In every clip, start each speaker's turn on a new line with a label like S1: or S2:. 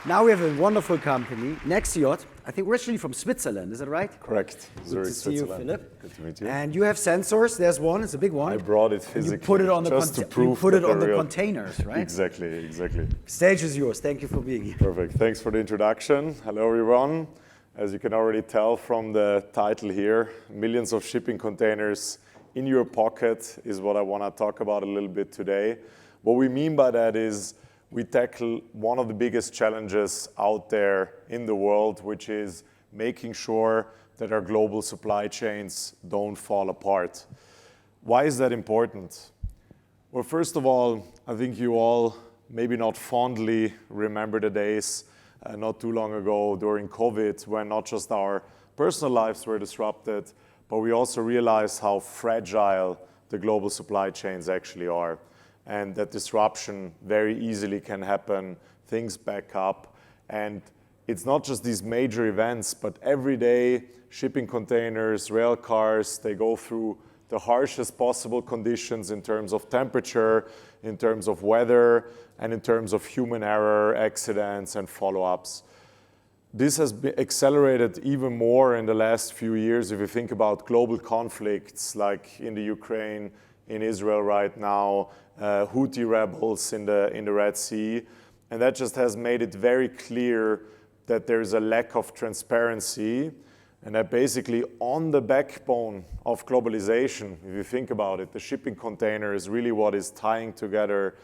S1: Now we have a wonderful company, Nexxiot. I think we're actually from Switzerland, is that right?
S2: Correct.
S1: Good to see you, Philipp.
S2: Good to meet you.
S1: And you have sensors. There's one. It's a big one.
S2: I brought it physically.
S1: You put it on the
S2: just to prove
S1: you put it on the
S2: real.
S1: containers, right?
S2: Exactly.
S1: Stage is yours. Thank you for being here.
S2: Perfect. Thanks for the introduction. Hello, everyone. As you can already tell from the title here, millions of shipping containers in your pocket is what I want to talk about a little bit today. What we mean by that is we tackle one of the biggest challenges out there in the world, which is making sure that our global supply chains don't fall apart. Why is that important? Well, first of all, I think you all maybe not fondly remember the days not too long ago during COVID when not just our personal lives were disrupted, but we also realized how fragile the global supply chains actually are. And that disruption very easily can happen, things back up. And it's not just these major events, but every day shipping containers, rail cars, they go through the harshest possible conditions in terms of temperature, in terms of weather, and in terms of human error, accidents, and follow-ups. This has been accelerated even more in the last few years if you think about global conflicts like in the Ukraine, in Israel right now, Houthi rebels in the Red Sea. And that just has made it very clear that there's a lack of transparency and that basically on the backbone of globalization, if you think about it, the shipping container is really what is tying together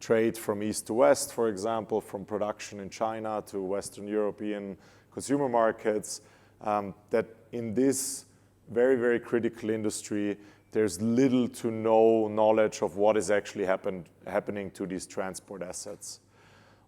S2: trade from east to west, for example, from production in China to Western European consumer markets, that in this very, very critical industry, there's little to no knowledge of what is actually happening to these transport assets.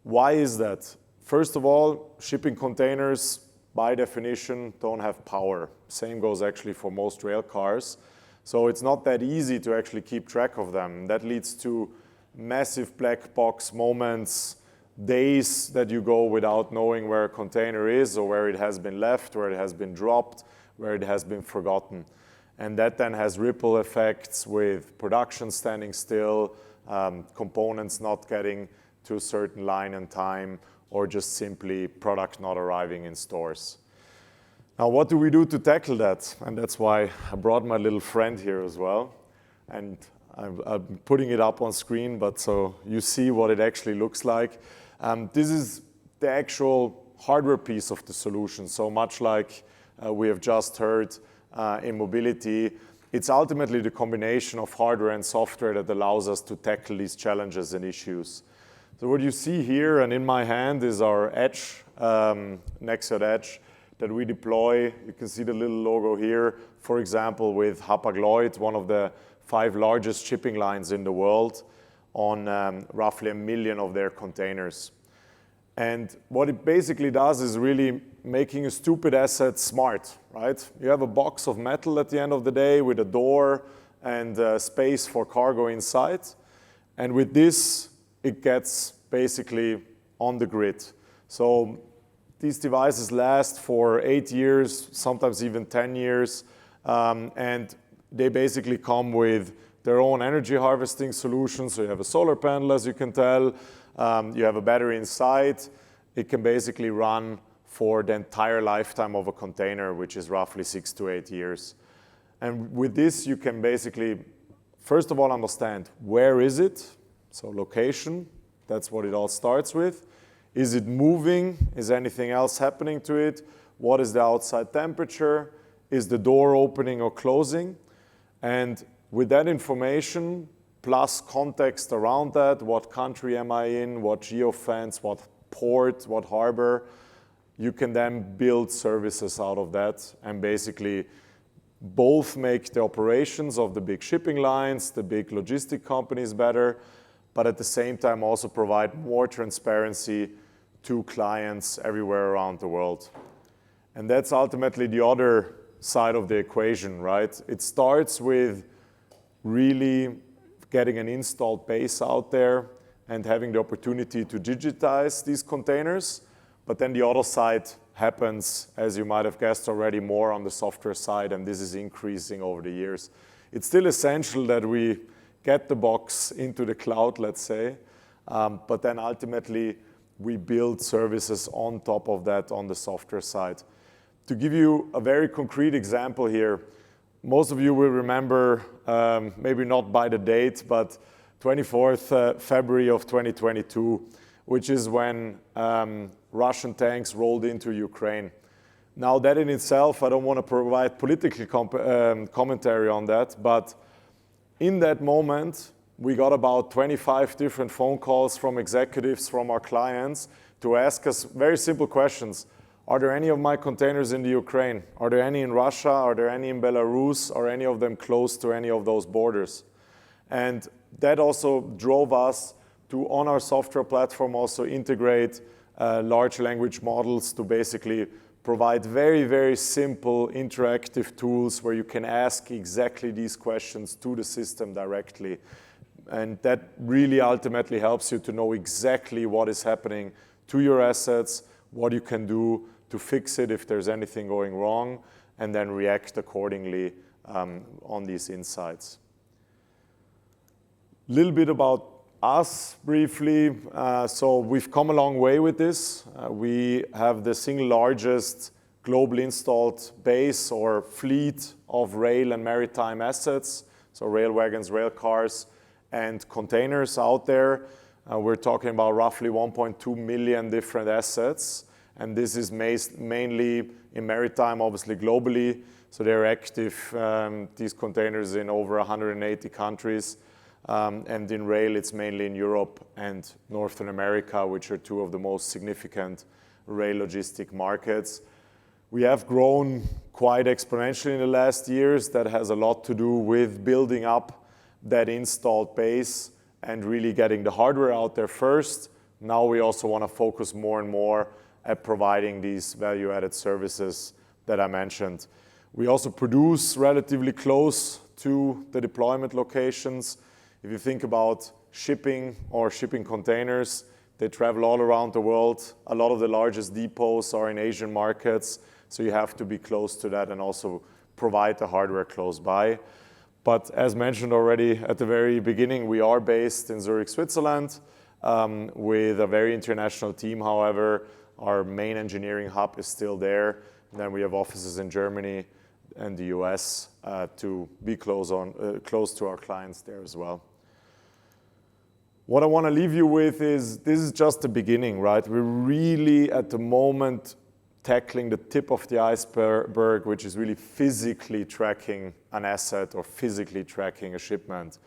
S2: Why is that? First of all, shipping containers, by definition, don't have power. Same goes actually for most rail cars. So it's not that easy to actually keep track of them. That leads to massive black box moments, days that you go without knowing where a container is or where it has been left, where it has been dropped, where it has been forgotten. And that then has ripple effects with production standing still, components not getting to a certain line and time, or just simply product not arriving in stores. Now, what do we do to tackle that? And that's why I brought my little friend here as well. And I'm putting it up on screen, but so you see what it actually looks like. This is the actual hardware piece of the solution. So much like we have just heard, in mobility, it's ultimately the combination of hardware and software that allows us to tackle these challenges and issues. So what you see here and in my hand is our Edge, Nexxiot Edge, that we deploy. You can see the little logo here, for example, with Hapag-Lloyd, one of the 5 largest shipping lines in the world, on roughly 1 million of their containers. And what it basically does is really making a stupid asset smart, right? You have a box of metal at the end of the day with a door and space for cargo inside. And with this, it gets basically on the grid. So these devices last for 8 years, sometimes even 10 years. And they basically come with their own energy harvesting solution. So you have a solar panel, as you can tell. You have a battery inside. It can basically run for the entire lifetime of a container, which is roughly 6 to 8 years. And with this, you can basically, first of all, understand where is it? So location, that's what it all starts with. Is it moving? Is anything else happening to it? What is the outside temperature? Is the door opening or closing? And with that information, plus context around that, what country am I in, what geofence, what port, what harbor, you can then build services out of that and basically both make the operations of the big shipping lines, the big logistic companies better, but at the same time also provide more transparency to clients everywhere around the world. And that's ultimately the other side of the equation, right? It starts with really getting an installed base out there and having the opportunity to digitize these containers. But then the other side happens, as you might have guessed already, more on the software side, and this is increasing over the years. It's still essential that we get the box into the cloud, let's say, but then ultimately we build services on top of that on the software side. To give you a very concrete example here, most of you will remember, maybe not by the date, but 24th February of 2022, which is when Russian tanks rolled into Ukraine. Now that in itself, I don't want to provide political commentary on that, but in that moment, we got about 25 different phone calls from executives from our clients to ask us very simple questions. Are there any of my containers in the Ukraine? Are there any in Russia? Are there any in Belarus? Are any of them close to any of those borders? And that also drove us to, on our software platform, also integrate large language models to basically provide very, very simple interactive tools where you can ask exactly these questions to the system directly. And that really ultimately helps you to know exactly what is happening to your assets, what you can do to fix it if there's anything going wrong, and then react accordingly on these insights. A little bit about us briefly. So we've come a long way with this. We have the single largest globally installed base or fleet of rail and maritime assets, so rail wagons, rail cars, and containers out there. We're talking about roughly 1.2 million different assets, and this is mainly in maritime, obviously globally. So they're active, these containers, in over 180 countries. And in rail, it's mainly in Europe and Northern America, which are two of the most significant rail logistic markets. We have grown quite exponentially in the last years. That has a lot to do with building up that installed base and really getting the hardware out there first. Now we also want to focus more and more at providing these value-added services that I mentioned. We also produce relatively close to the deployment locations. If you think about shipping or shipping containers, they travel all around the world. A lot of the largest depots are in Asian markets, so you have to be close to that and also provide the hardware close by. But as mentioned already at the very beginning, we are based in Zurich, Switzerland, with a very international team. However, our main engineering hub is still there. And then we have offices in Germany and the US to be close to our clients there as well. What I want to leave you with is this is just the beginning, right? We're really at the moment tackling the tip of the iceberg, which is really physically tracking an asset or physically tracking a shipment.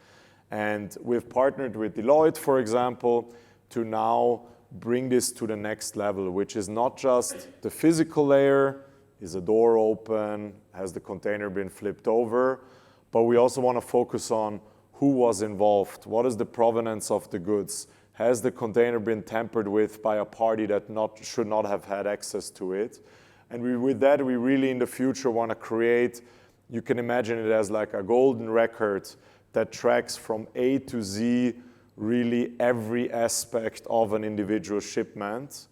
S2: And we've partnered with Deloitte, for example, to now bring this to the next level, which is not just the physical layer, is a door open, has the container been flipped over, but we also want to focus on who was involved, what is the provenance of the goods, has the container been tampered with by a party that should not have had access to it. And with that, we really in the future want to create, you can imagine it as like a golden record that tracks from A to Z really every aspect of an individual shipment,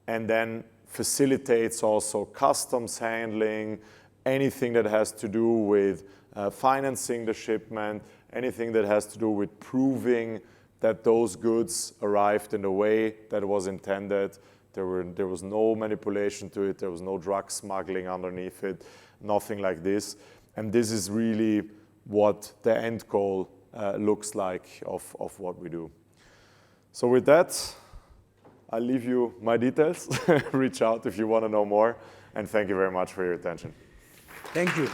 S2: and then facilitates also customs handling, anything that has to do with financing the shipment, anything that has to do with proving that those goods arrived in the way that was intended. There was no manipulation to it. There was no drug smuggling underneath it, nothing like this. And this is really what the end goal looks like of what we do. So with that, I'll leave you my details. Reach out if you want to know more. And thank you very much for your attention.
S1: Thank you.